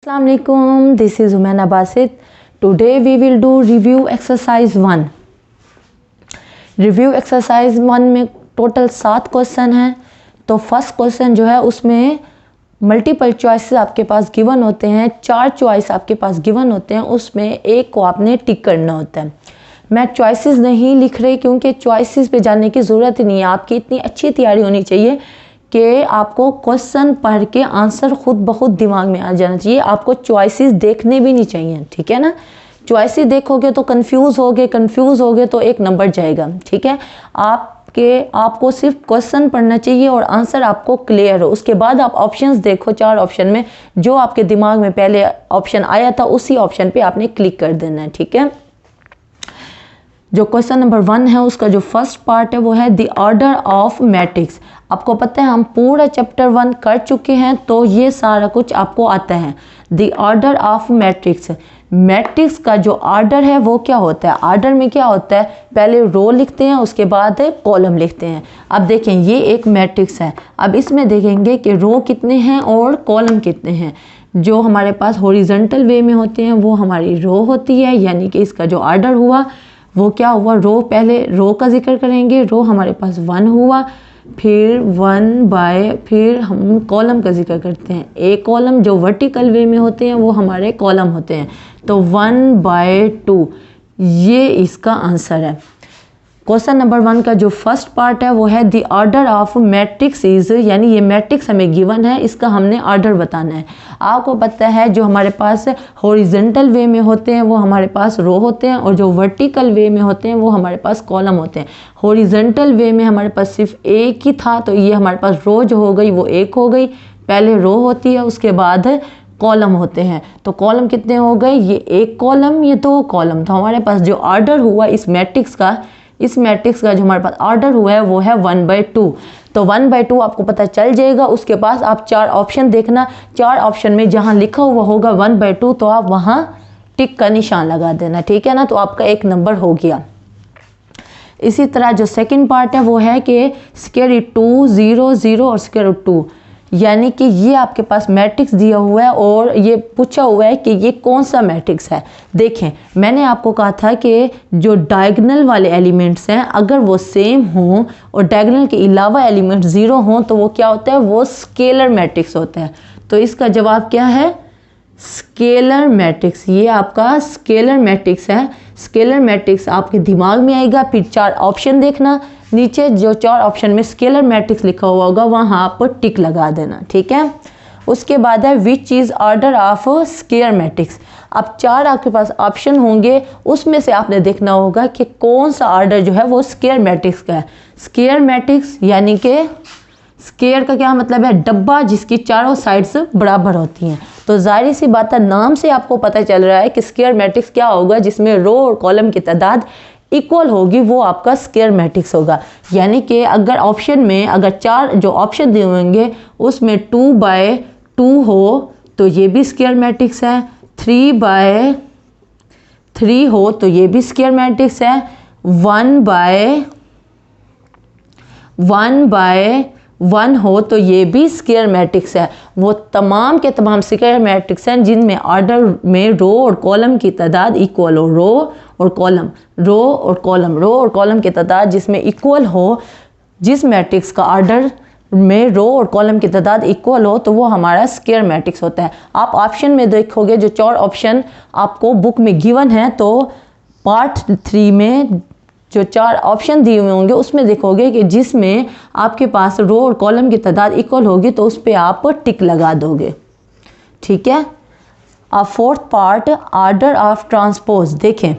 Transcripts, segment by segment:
Assalamualaikum, this is Umaina Basit. Today we will do review exercise 1. Review exercise 1 में total 7 question हैं। तो first question जो है उसमें मल्टीपल चॉइसेस आपके पास गिवन होते हैं, 4 चॉइस आपके पास गिवन होते हैं, उसमें एक को आपने टिक करना होता है। मैं चॉइसेस नहीं लिख रही क्योंकि चॉइसेस पे जाने की ज़रूरत ही नहीं है। आपकी इतनी अच्छी तैयारी होनी चाहिए कि आपको क्वेश्चन पढ़ के आंसर खुद ब खुद दिमाग में आ जाना चाहिए। आपको चॉइसेस देखने भी नहीं चाहिए, ठीक है ना। चॉइसेस देखोगे तो कंफ्यूज होगे तो एक नंबर जाएगा, ठीक है। आपको सिर्फ क्वेश्चन पढ़ना चाहिए और आंसर आपको क्लियर हो। उसके बाद आप ऑप्शंस देखो, 4 ऑप्शन में जो आपके दिमाग में पहले ऑप्शन आया था उसी ऑप्शन पे आपने क्लिक कर देना है, ठीक है। जो क्वेश्चन नंबर 1 है उसका जो फर्स्ट पार्ट है वो है द ऑर्डर ऑफ मैट्रिक्स। आपको पता है हम पूरा चैप्टर 1 कर चुके हैं तो ये सारा कुछ आपको आता है। The order of matrix, matrix का जो ऑर्डर है वो क्या होता है। ऑर्डर में क्या होता है, पहले रो लिखते हैं उसके बाद कॉलम लिखते हैं। अब देखें ये एक मैट्रिक्स है। अब इसमें देखेंगे कि रो कितने हैं और कॉलम कितने हैं। जो हमारे पास हॉरिजॉन्टल वे में होते हैं वो हमारी रो होती है, यानी कि इसका जो ऑर्डर हुआ वो क्या हुआ, रो पहले रो का जिक्र करेंगे। रो हमारे पास 1 हुआ, फिर 1 फिर हम कॉलम का जिक्र करते हैं। एक कॉलम जो वर्टिकल वे में होते हैं वो हमारे कॉलम होते हैं। तो 1/2 ये इसका आंसर है। क्वेश्चन नंबर 1 का जो फर्स्ट पार्ट है वो है the order of matrix is, यानी ये मैट्रिक्स हमें गिवन है, इसका हमने ऑर्डर बताना है। आपको पता है जो हमारे पास हॉरिजॉन्टल वे में होते हैं वो हमारे पास रो होते हैं और जो वर्टिकल वे में होते हैं वो हमारे पास कॉलम होते हैं। हॉरिजॉन्टल वे में हमारे पास सिर्फ एक ही था तो ये हमारे पास रो जो हो गई वो एक हो गई। पहले रो होती है उसके बाद कॉलम होते हैं। तो कॉलम कितने हो गए, ये एक कॉलम ये 2 कॉलम। तो हमारे पास जो ऑर्डर हुआ इस मैट्रिक्स का जो हमारे पास ऑर्डर हुआ है वो है 1/2। तो 1/2 आपको पता चल जाएगा। उसके पास आप 4 ऑप्शन देखना, 4 ऑप्शन में जहां लिखा हुआ होगा 1/2 तो आप वहां टिक का निशान लगा देना, ठीक है ना। तो आपका एक नंबर हो गया। इसी तरह जो सेकंड पार्ट है वो है कि √2 0 0 और √2, यानी कि ये आपके पास मैट्रिक्स दिया हुआ है और ये पूछा हुआ है कि ये कौन सा मैट्रिक्स है। देखें मैंने आपको कहा था कि जो डायगोनल वाले एलिमेंट्स हैं अगर वो सेम हों और डायगोनल के अलावा एलिमेंट 0 हों तो वो क्या होता है, वो स्केलर मैट्रिक्स होता है। तो इसका जवाब क्या है, स्केलर मैट्रिक्स। ये आपका स्केलर मैट्रिक्स है। स्केलर मैट्रिक्स आपके दिमाग में आएगा। फिर 4 ऑप्शन देखना, नीचे जो 4 ऑप्शन में स्केलर मैट्रिक्स लिखा हुआ होगा वहां आप टिक लगा देना, ठीक है। उसके बाद है which is order of scalar matrix. अब 4 आपके पास ऑप्शन होंगे, उसमें से आपने देखना होगा कि कौन सा ऑर्डर जो है वो स्केलर मैट्रिक्स का है। स्केलर मैट्रिक्स यानी कि स्केयर का क्या मतलब है, डब्बा जिसकी चारों साइड्स बराबर होती हैं। तो जाहिर सी बात है नाम से आपको पता चल रहा है कि स्केयर मैट्रिक्स क्या होगा, जिसमें रो और कॉलम की तादाद इक्वल होगी, वो आपका स्केयर मैट्रिक्स होगा। यानी कि अगर ऑप्शन में अगर 4 जो ऑप्शन दिए होंगे उसमें 2/2 हो तो ये भी स्केयर मैट्रिक्स है, 3/3 हो तो ये भी स्केयर मैट्रिक्स है, 1/1 हो तो ये भी स्केयर मैट्रिक्स है। वो तमाम के तमाम स्केयर मैट्रिक्स हैं जिनमें ऑर्डर में रो और कॉलम की तादाद इक्वल हो। रो और कॉलम की तादाद जिसमें इक्वल हो, जिस मैट्रिक्स का ऑर्डर में रो और कॉलम की तादाद इक्वल हो तो वो हमारा स्केयर मैट्रिक्स होता है। आप ऑप्शन में देखोगे जो 4 ऑप्शन आपको बुक में गिवन है तो पार्ट 3 में जो 4 ऑप्शन दिए हुए होंगे उसमें देखोगे कि जिसमें आपके पास रो और कॉलम की तादाद इक्वल होगी तो उस पर आप टिक लगा दोगे, ठीक है। अब fourth part order of transpose. देखें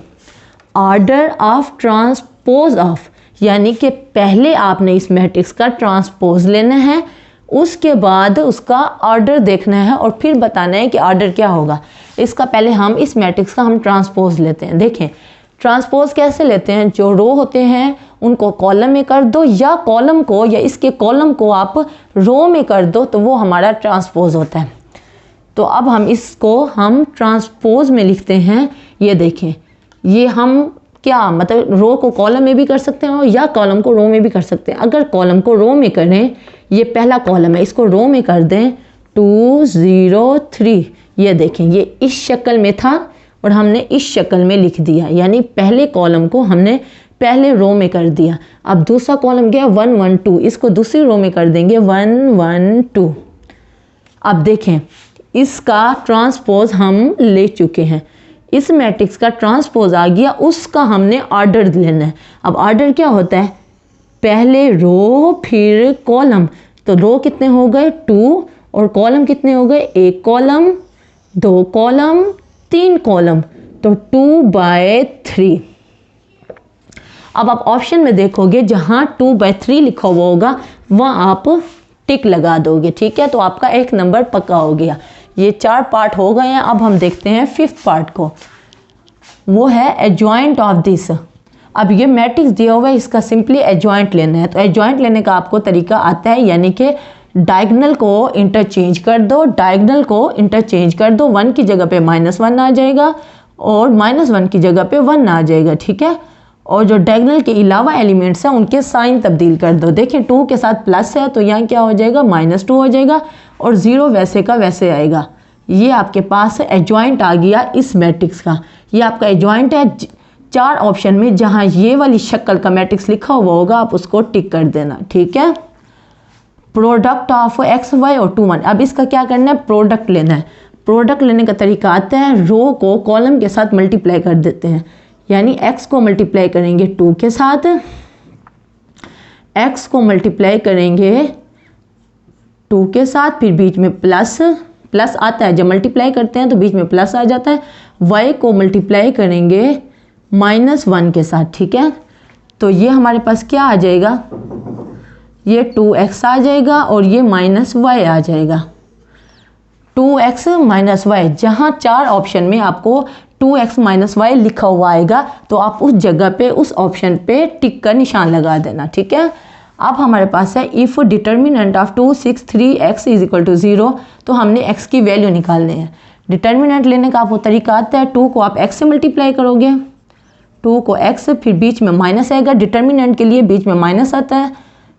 ऑर्डर ऑफ ट्रांसपोज ऑफ, यानी कि पहले आपने इस मैट्रिक्स का ट्रांसपोज लेना है, उसके बाद उसका ऑर्डर देखना है और फिर बताना है कि ऑर्डर क्या होगा। इसका पहले हम इस मैट्रिक्स का हम ट्रांसपोज लेते हैं। देखें ट्रांसपोज कैसे लेते हैं, जो रो होते हैं उनको कॉलम में कर दो या कॉलम को या इसके कॉलम को आप रो में कर दो तो वो हमारा ट्रांसपोज होता है। तो अब हम इसको हम ट्रांसपोज में लिखते हैं। ये देखें ये हम क्या मतलब रो को कॉलम में भी कर सकते हैं या कॉलम को रो में भी कर सकते हैं। अगर कॉलम को रो में करें, ये पहला कॉलम है, इसको रो में कर दें 2 0 3, ये देखें, ये इस शक्ल में था और हमने इस शक्ल में लिख दिया, यानी पहले कॉलम को हमने पहले रो में कर दिया। अब दूसरा कॉलम गया 1 1 2, इसको दूसरी रो में कर देंगे 1 1 2। अब देखें, इसका ट्रांसपोज हम ले चुके हैं, इस मैट्रिक्स का ट्रांसपोज आ गया, उसका हमने ऑर्डर लेना है। अब ऑर्डर क्या होता है, पहले रो फिर कॉलम। तो रो कितने हो गए 2 और कॉलम कितने हो गए, 1 कॉलम 2 कॉलम 3 कॉलम, तो 2/3। अब आप ऑप्शन में देखोगे जहां 2/3 लिखा हुआ होगा वहां आप टिक लगा दोगे, ठीक है। तो आपका एक नंबर पक्का हो गया। ये 4 पार्ट हो गए हैं। अब हम देखते हैं 5th पार्ट को, वो है एडजॉइंट ऑफ दिस। अब ये मैट्रिक्स दिया हुआ है, इसका सिंपली एडजॉइंट लेना है। तो एडजॉइंट लेने का आपको तरीका आता है, यानी कि डायगोनल को इंटरचेंज कर दो, डायगोनल को इंटरचेंज कर दो, 1 की जगह पे -1 आ जाएगा और -1 की जगह पे 1 आ जाएगा, ठीक है। और जो डायगोनल के अलावा एलिमेंट्स हैं उनके साइन तब्दील कर दो। देखिए 2 के साथ प्लस है तो यहाँ क्या हो जाएगा, -2 हो जाएगा और 0 वैसे का वैसे आएगा। ये आपके पास एडजॉइंट आ गया इस मैट्रिक्स का। ये आपका एडजॉइंट है 4 ऑप्शन में, जहाँ ये वाली शक्ल का मैट्रिक्स लिखा हुआ होगा आप उसको टिक कर देना, ठीक है। प्रोडक्ट ऑफ x y और 2 1। अब इसका क्या करना है, प्रोडक्ट लेना है। प्रोडक्ट लेने का तरीका आता है, रो को कॉलम के साथ मल्टीप्लाई कर देते हैं, यानी x को मल्टीप्लाई करेंगे 2 के साथ, x को मल्टीप्लाई करेंगे 2 के साथ, फिर बीच में प्लस आता है, जब मल्टीप्लाई करते हैं तो बीच में प्लस आ जाता है। y को मल्टीप्लाई करेंगे -1 के साथ, ठीक है। तो ये हमारे पास क्या आ जाएगा, ये 2x आ जाएगा और ये -y आ जाएगा, 2x -y। जहाँ 4 ऑप्शन में आपको 2x -y लिखा हुआ आएगा तो आप उस जगह पे उस ऑप्शन पे टिक का निशान लगा देना, ठीक है। अब हमारे पास है इफ़ डिटर्मिनेंट ऑफ 2 6 3x = 0, तो हमने x की वैल्यू निकालनी है। डिटर्मिनेंट लेने का आपको तरीका आता है, 2 को आप x से मल्टीप्लाई करोगे, 2 को x, फिर बीच में माइनस आएगा, डिटर्मिनेंट के लिए बीच में माइनस आता है।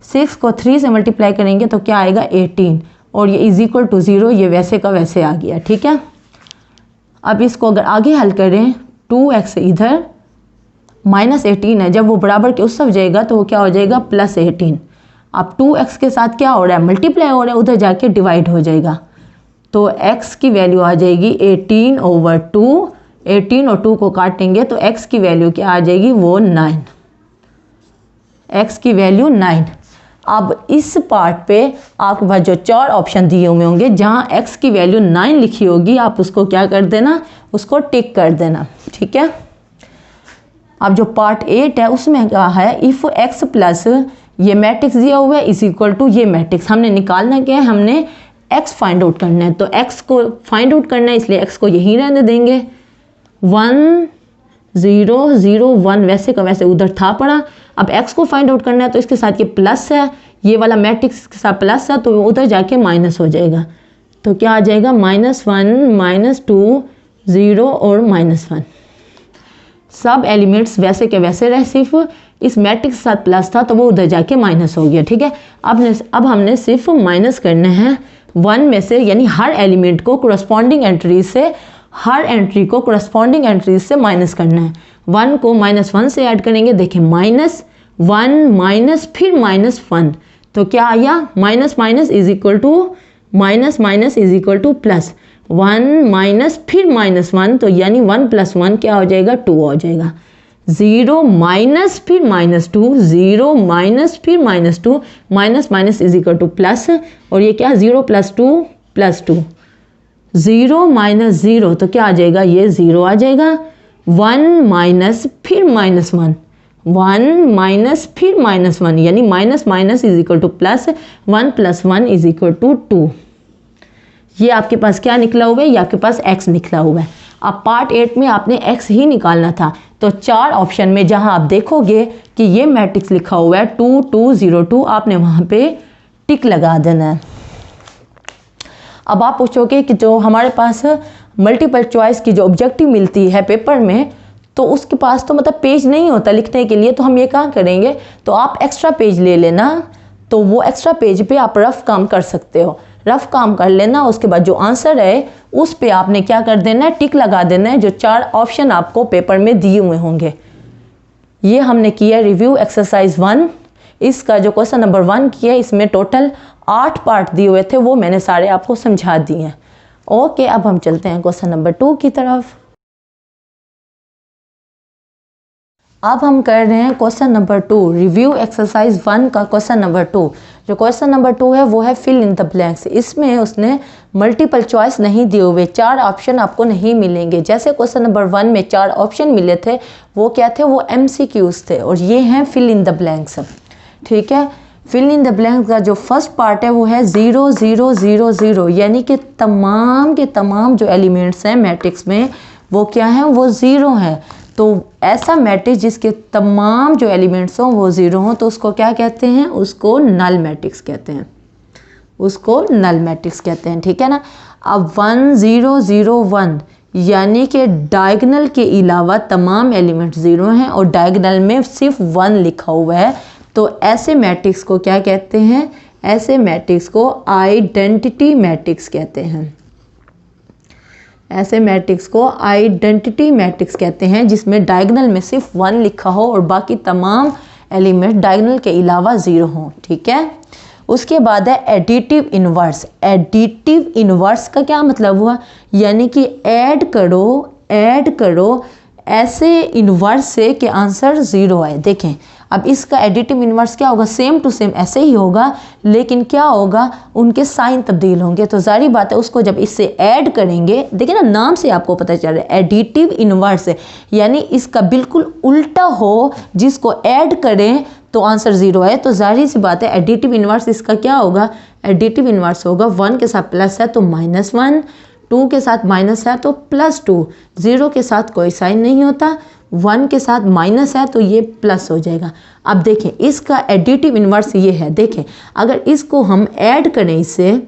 6 को 3 से मल्टीप्लाई करेंगे तो क्या आएगा 18 और ये = 0, ये वैसे का वैसे आ गया, ठीक है। अब इसको अगर आगे हल करें, 2x इधर -18 है, जब वो बराबर के उस तरफ जाएगा तो वो क्या हो जाएगा +18। अब 2x के साथ क्या हो रहा है, मल्टीप्लाई हो रहा है, उधर जाके डिवाइड हो जाएगा, तो x की वैल्यू आ जाएगी 18/2। 18 और 2 को काटेंगे तो x की वैल्यू क्या आ जाएगी, वो 9, x की वैल्यू 9। अब इस पार्ट पे आपके पास जो 4 ऑप्शन दिए हुए होंगे, जहाँ x की वैल्यू 9 लिखी होगी आप उसको क्या कर देना, उसको टिक कर देना, ठीक है। अब जो पार्ट 8 है उसमें क्या है, इफ़ x प्लस ये मैट्रिक्स दिया हुआ है = ये मैट्रिक्स, हमने निकालना क्या है, हमने x फाइंड आउट करना है। तो x को फाइंड आउट करना है, इसलिए x को यहीं रहने देंगे, 1 0 0 1 वैसे का वैसे उधर था पड़ा। अब x को फाइंड आउट करना है तो इसके साथ ये प्लस है, ये वाला मैट्रिक्स के साथ प्लस है तो उधर जाके माइनस हो जाएगा, तो क्या आ जाएगा -1 -2 0 और -1। सब एलिमेंट्स वैसे के वैसे रहे, सिर्फ इस मैट्रिक्स के साथ प्लस था तो वो उधर जाके माइनस हो गया, ठीक है। अब हमने सिर्फ माइनस करना है 1 में से, यानी हर एलिमेंट को कोरस्पॉन्डिंग एंट्री से, हर एंट्री को कोरस्पॉन्डिंग एंट्री से माइनस करना है। 1 को -1 से ऐड करेंगे, देखें -1 माइनस फिर -1, तो क्या आया, minus minus is equal to plus, 1 minus फिर -1, तो यानी 1 + 1 क्या हो जाएगा, 2 हो जाएगा। 0 माइनस फिर -2, 0 माइनस फिर -2, minus is equal to plus, और ये क्या 0 + 2 + 2, 0 माइनस 0 तो क्या आ जाएगा, ये 0 आ जाएगा। 1 माइनस फिर -1, 1 माइनस फिर -1, यानी minus is equal to plus, 1 + 1 is equal to 2। ये आपके पास क्या निकला हुआ है, ये आपके पास x निकला हुआ है। अब पार्ट 8 में आपने x ही निकालना था, तो 4 ऑप्शन में जहां आप देखोगे कि ये मैट्रिक्स लिखा हुआ है 2 2 0 2, आपने वहां पे टिक लगा देना है। अब आप पूछोगे कि जो हमारे पास मल्टीपल चॉइस की जो ऑब्जेक्टिव मिलती है पेपर में, तो उसके पास तो मतलब पेज नहीं होता लिखने के लिए, तो हम ये क्या करेंगे, तो आप एक्स्ट्रा पेज ले लेना, तो वो एक्स्ट्रा पेज पे आप रफ काम कर सकते हो। रफ काम कर लेना। उसके बाद जो आंसर है उस पे आपने क्या कर देना है, टिक लगा देना है, जो 4 ऑप्शन आपको पेपर में दिए हुए होंगे। ये हमने किया रिव्यू एक्सरसाइज 1। इसका जो क्वेश्चन नंबर 1 किया, इसमें टोटल 8 पार्ट दिए हुए थे, वो मैंने सारे आपको समझा दिए हैं। ओके, अब हम चलते हैं क्वेश्चन नंबर 2 की तरफ। अब हम कर रहे हैं क्वेश्चन नंबर 2, रिव्यू एक्सरसाइज 1 का क्वेश्चन नंबर 2। जो क्वेश्चन नंबर 2 है वो है फिल इन द ब्लैंक्स। इसमें उसने मल्टीपल चॉइस नहीं दिए हुए, 4 ऑप्शन आपको नहीं मिलेंगे। जैसे क्वेश्चन नंबर 1 में 4 ऑप्शन मिले थे, वो क्या थे, वो MCQs थे, और ये हैं फिल इन द ब्लैंक्स। ठीक है, फिल इन द ब्लैंक्स का जो फर्स्ट पार्ट है वो है 0 0 0 0, यानी कि तमाम के तमाम जो एलिमेंट्स हैं मैट्रिक्स में वो क्या हैं, वो 0 हैं। तो ऐसा मैट्रिक्स जिसके तमाम जो एलिमेंट्स हों वो 0 हों, तो उसको क्या कहते हैं, उसको नल मैट्रिक्स कहते हैं, उसको नल मैट्रिक्स कहते हैं। ठीक है ना। अब 1 0 0 1 यानी कि डायगोनल के अलावा तमाम एलिमेंट 0 हैं और डायगोनल में सिर्फ 1 लिखा हुआ है, तो ऐसे मैट्रिक्स को क्या कहते हैं, ऐसे मैट्रिक्स को आइडेंटिटी मैट्रिक्स कहते हैं। ऐसे मैट्रिक्स को आइडेंटिटी मैट्रिक्स कहते हैं, जिसमें डायगोनल में सिर्फ 1 लिखा हो और बाकी तमाम एलिमेंट डायगोनल के अलावा 0 हों। ठीक है। उसके बाद है एडिटिव इनवर्स। एडिटिव इनवर्स का क्या मतलब हुआ, यानी कि ऐड करो ऐसे इनवर्स से कि आंसर 0 आए। देखें, अब इसका एडिटिव इनवर्स क्या होगा, सेम टू सेम ऐसे ही होगा, लेकिन क्या होगा, उनके साइन तब्दील होंगे। तो जारी बात है, उसको जब इससे ऐड करेंगे, देखिए ना नाम से आपको पता चल रहा है एडिटिव इनवर्स है, यानी इसका बिल्कुल उल्टा हो, जिसको ऐड करें तो आंसर 0 आए। तो जारी सी बात है एडिटिव इनवर्स इसका क्या होगा, एडिटिव इनवर्स होगा 1 के साथ प्लस है तो -1, 2 के साथ माइनस है तो +2, 0 के साथ कोई साइन नहीं होता, 1 के साथ माइनस है तो ये प्लस हो जाएगा। अब देखें इसका एडिटिव इनवर्स ये है। देखें अगर इसको हम ऐड करें, इससे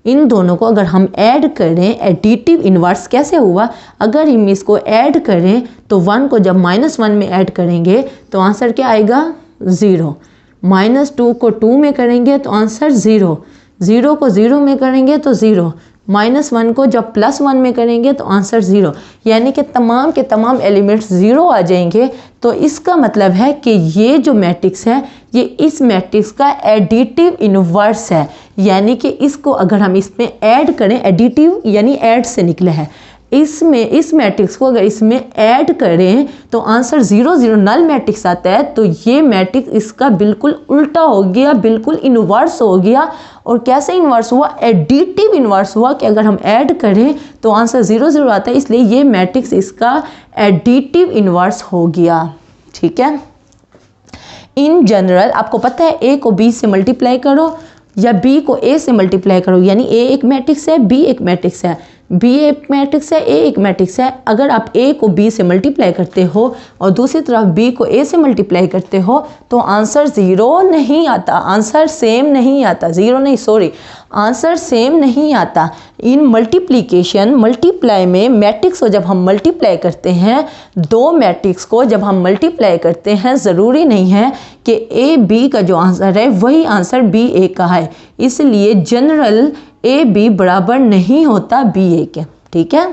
इन दोनों को अगर हम ऐड करें, एडिटिव इनवर्स कैसे हुआ, अगर हम इसको ऐड करें तो 1 को जब -1 में ऐड करेंगे तो आंसर क्या आएगा, 0। -2 को 2 में करेंगे तो आंसर 0, 0 को 0 में करेंगे तो 0, -1 को जब +1 में करेंगे तो आंसर 0, यानी कि तमाम के तमाम एलिमेंट्स 0 आ जाएंगे। तो इसका मतलब है कि ये जो मैट्रिक्स है ये इस मैट्रिक्स का एडिटिव इनवर्स है, यानी कि इसको अगर हम इसमें ऐड करें, एडिटिव यानी ऐड से निकला है, इसमें इस मैट्रिक्स को अगर इसमें ऐड करें तो आंसर 0 0 नल मैट्रिक्स आता है। तो ये मैट्रिक्स इसका बिल्कुल उल्टा हो गया, बिल्कुल इनवर्स हो गया। और कैसे इनवर्स हुआ, एडिटिव इनवर्स हुआ कि अगर हम ऐड करें तो आंसर 0 0 आता है, इसलिए ये मैट्रिक्स इसका एडिटिव इनवर्स हो गया। ठीक है। इन जनरल आपको पता है A को B से मल्टीप्लाई करो या B को A से मल्टीप्लाई करो, यानी A एक मैट्रिक्स है, B एक मैट्रिक्स है, B एक मैट्रिक्स है, A एक मैट्रिक्स है। अगर आप A को B से मल्टीप्लाई करते हो और दूसरी तरफ B को A से मल्टीप्लाई करते हो तो आंसर 0 नहीं आता, आंसर सेम नहीं आता, 0 नहीं सॉरी, आंसर सेम नहीं आता। इन मल्टीप्लिकेशन मल्टीप्लाई में मैट्रिक्स को जब हम मल्टीप्लाई करते हैं, दो मैट्रिक्स को जब हम मल्टीप्लाई करते हैं, ज़रूरी नहीं है कि A B का जो आंसर है वही आंसर B A का है, इसलिए जनरल A B बराबर नहीं होता B A के। ठीक है,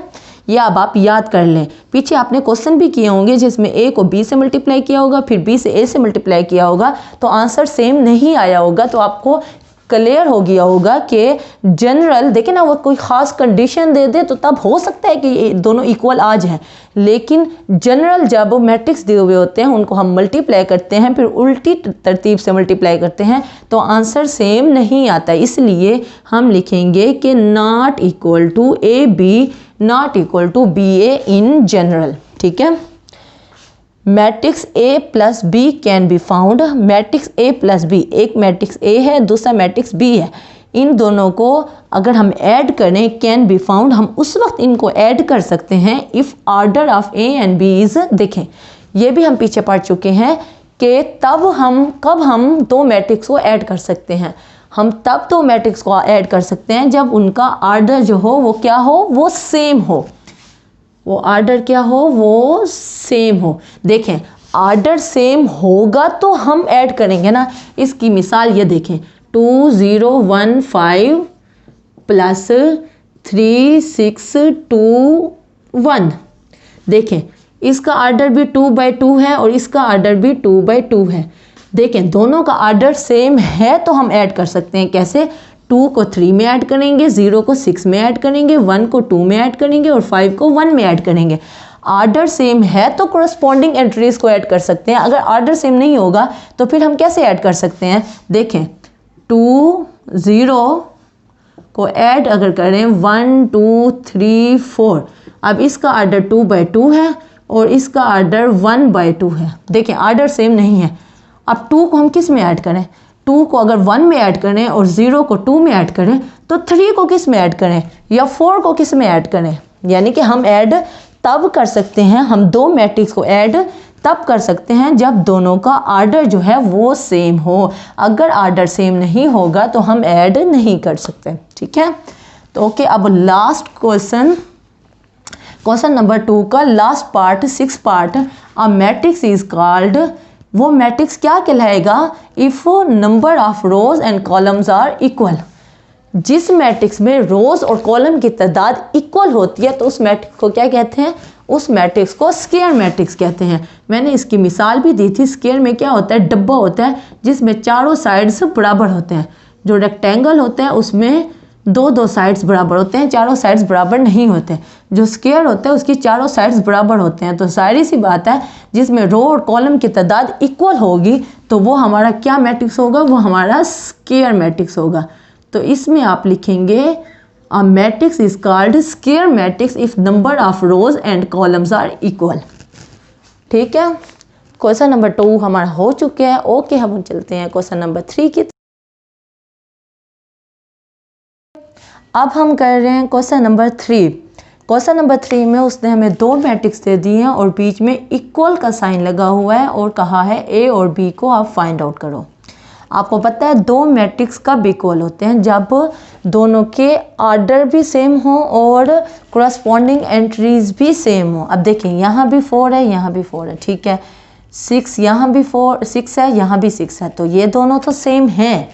ये अब आप याद कर लें। पीछे आपने क्वेश्चन भी किए होंगे जिसमें A को B से मल्टीप्लाई किया होगा, फिर B से A से मल्टीप्लाई किया होगा, तो आंसर सेम नहीं आया होगा। तो आपको क्लियर हो गया होगा कि जनरल, देखें ना, वो कोई ख़ास कंडीशन दे दे तो तब हो सकता है कि दोनों इक्वल आ जाएं, लेकिन जनरल जब मैट्रिक्स दिए हुए होते हैं उनको हम मल्टीप्लाई करते हैं, फिर उल्टी तरतीब से मल्टीप्लाई करते हैं तो आंसर सेम नहीं आता। इसलिए हम लिखेंगे कि not equal to A B, not equal to B A in general. ठीक है, matrix A plus B can be found. Matrix A plus B, एक मैट्रिक्स A है, दूसरा मैट्रिक्स B है, इन दोनों को अगर हम ऐड करें कैन बी फाउंड, हम उस वक्त इनको ऐड कर सकते हैं if order of A and B is, देखें ये भी हम पीछे पढ़ चुके हैं कि कब हम दो मैट्रिक्स को ऐड कर सकते हैं। हम तब दो मैट्रिक्स को ऐड कर सकते हैं जब उनका ऑर्डर जो हो वो क्या हो, वो सेम हो, वो ऑर्डर क्या हो, वो सेम हो। देखें ऑर्डर सेम होगा तो हम ऐड करेंगे ना। इसकी मिसाल ये देखें 2 0 1 5 प्लस 3 6 2 1। देखें इसका आर्डर भी 2/2 है और इसका आर्डर भी 2/2 है। देखें दोनों का आर्डर सेम है तो हम ऐड कर सकते हैं। कैसे? 2 को 3 में ऐड करेंगे, 0 को 6 में ऐड करेंगे, 1 को 2 में ऐड करेंगे और 5 को 1 में ऐड करेंगे। आर्डर सेम है तो कोरस्पॉन्डिंग एंट्रीज को ऐड कर सकते हैं। अगर आर्डर सेम नहीं होगा तो फिर हम कैसे ऐड कर सकते हैं? देखें 2 0 को ऐड अगर करें 1 2 3 4, अब इसका आर्डर 2/2 है और इसका आर्डर 1/2 है। देखें आर्डर सेम नहीं है। अब 2 को हम किस में ऐड करें? 2 को अगर 1 में ऐड करें और 0 को 2 में ऐड करें तो 3 को किस में ऐड करें या 4 को किस में ऐड करें? यानी कि हम ऐड तब कर सकते हैं, हम दो मैट्रिक्स को ऐड तब कर सकते हैं जब दोनों का आर्डर जो है वो सेम हो। अगर आर्डर सेम नहीं होगा तो हम ऐड नहीं कर सकते। ठीक है, तो ओके, अब लास्ट क्वेश्चन नंबर 2 का last part 6 part, a matrix is called, वो मैट्रिक्स क्या कहलाएगा? If number of rows and columns are equal. जिस मैट्रिक्स में रोज और कॉलम की तादाद इक्वल होती है तो उस मैट्रिक्स को क्या कहते हैं? उस मैट्रिक्स को स्क्वायर मैट्रिक्स कहते हैं। मैंने इसकी मिसाल भी दी थी। स्क्वायर में क्या होता है? डब्बा होता है जिसमें चारों साइड्स बराबर होते हैं। जो रेक्टेंगल होता है उसमें दो साइड्स बराबर होते हैं, चारों साइड्स बराबर नहीं होते। जो स्क्वायर होता है उसकी चारों साइड्स बराबर होते हैं। तो सारी सी बात है, जिसमें रो और कॉलम की तादाद इक्वल होगी तो वो हमारा क्या मैट्रिक्स होगा? वो हमारा स्क्वायर मैट्रिक्स होगा। तो इसमें आप लिखेंगे a matrix is called square matrix if number of rows and columns are equal. ठीक है, क्वेश्चन नंबर 2 हमारा हो चुके हैं। ओके, हम चलते हैं क्वेश्चन नंबर 3 की। अब हम कर रहे हैं क्वेश्चन नंबर 3। क्वेश्चन नंबर 3 में उसने हमें दो मैट्रिक्स दे दिए हैं और बीच में इक्वल का साइन लगा हुआ है और कहा है ए और बी को आप फाइंड आउट करो। आपको पता है दो मैट्रिक्स कब इक्वल होते हैं? जब दोनों के आर्डर भी सेम हो और कोरस्पॉन्डिंग एंट्रीज भी सेम हो। अब देखिए यहाँ भी 4 है, यहाँ भी 4 है, ठीक है। 6 यहाँ भी 6 है, यहाँ भी 6 है, तो ये दोनों तो सेम हैं,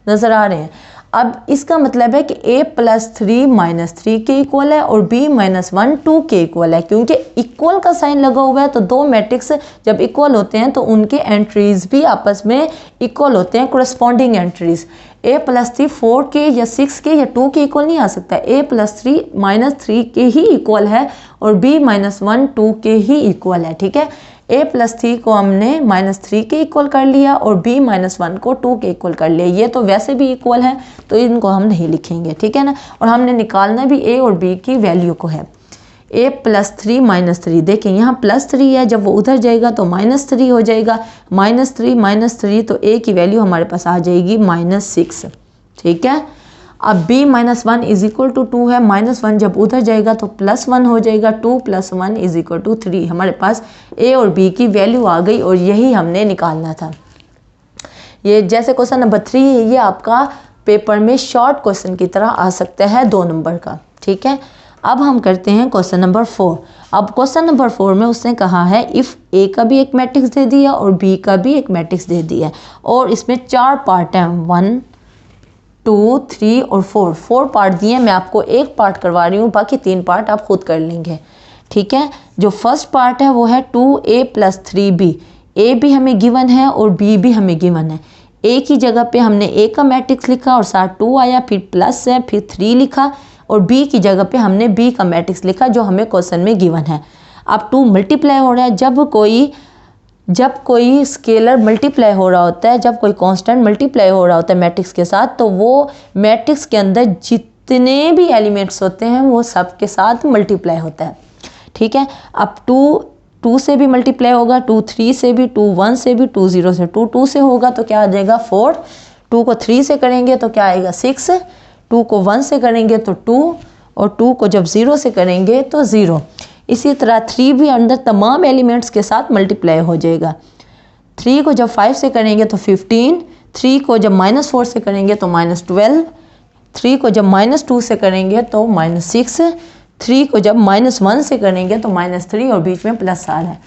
नज़र आ रहे हैं। अब इसका मतलब है कि a + 3 - 3 के इक्वल है और b - 1 2 के इक्वल है। क्योंकि इक्वल का साइन लगा हुआ है तो दो मैट्रिक्स जब इक्वल होते हैं तो उनके एंट्रीज भी आपस में इक्वल होते हैं, कोरस्पॉन्डिंग एंट्रीज। a + 3 4 के या 6 के या 2 के इक्वल नहीं आ सकता। a + 3 - 3 के ही इक्वल है और b - 1 2 के ही इक्वल है। ठीक है, a + 3 को हमने -3 के इक्वल कर लिया और b - 1 को 2 के इक्वल कर लिया। ये तो वैसे भी इक्वल है तो इनको हम नहीं लिखेंगे, ठीक है ना। और हमने निकालना भी a और b की वैल्यू को है। a + 3 - 3, देखें यहाँ +3 है, जब वो उधर जाएगा तो -3 हो जाएगा। -3 - 3 तो a की वैल्यू हमारे पास आ जाएगी -6। ठीक है, अब b - 1 = 2 है। -1 जब उधर जाएगा तो +1 हो जाएगा। 2 + 1 = 3। हमारे पास a और b की वैल्यू आ गई और यही हमने निकालना था। ये जैसे क्वेश्चन नंबर 3 है, ये आपका पेपर में शॉर्ट क्वेश्चन की तरह आ सकता है 2 नंबर का। ठीक है, अब हम करते हैं क्वेश्चन नंबर 4। अब क्वेश्चन नंबर 4 में उसने कहा है इफ़ a का भी एक मैट्रिक्स दे दिया और b का भी एक मैट्रिक्स दे दिया और इसमें 4 पार्ट हैं, 1 2 3 और 4 पार्ट दिए। मैं आपको एक पार्ट करवा रही हूँ, बाकी 3 पार्ट आप खुद कर लेंगे। ठीक है, जो फर्स्ट पार्ट है वो है 2a + 3b। a भी हमें गिवन है और b भी हमें गिवन है। a की जगह पे हमने a का मैट्रिक्स लिखा और साथ 2 आया, फिर प्लस है, फिर 3 लिखा और b की जगह पे हमने b का मैट्रिक्स लिखा जो हमें क्वेश्चन में गिवन है। अब 2 मल्टीप्लाई हो रहा है। जब कोई स्केलर मल्टीप्लाई हो रहा होता है, जब कोई कांस्टेंट मल्टीप्लाई हो रहा होता है मैट्रिक्स के साथ, तो वो मैट्रिक्स के अंदर जितने भी एलिमेंट्स होते हैं वो सब के साथ मल्टीप्लाई होता है। ठीक है, अब 2 से भी मल्टीप्लाई होगा, 2 3 से भी, 2 1 से भी, 2 0 से, 2 2 से होगा तो क्या आ जाएगा 4, 2 को 3 से करेंगे तो क्या आएगा 6, 2 को 1 से करेंगे तो 2 और 2 को जब 0 से करेंगे तो 0। इसी तरह 3 भी अंदर तमाम एलिमेंट्स के साथ मल्टीप्लाई हो जाएगा। 3 को जब 5 से करेंगे तो 15, 3 को जब -4 से करेंगे तो -12, 3 को जब -2 से करेंगे तो -6, 3 को जब -1 से करेंगे तो -3 और बीच में प्लस आ रहा है।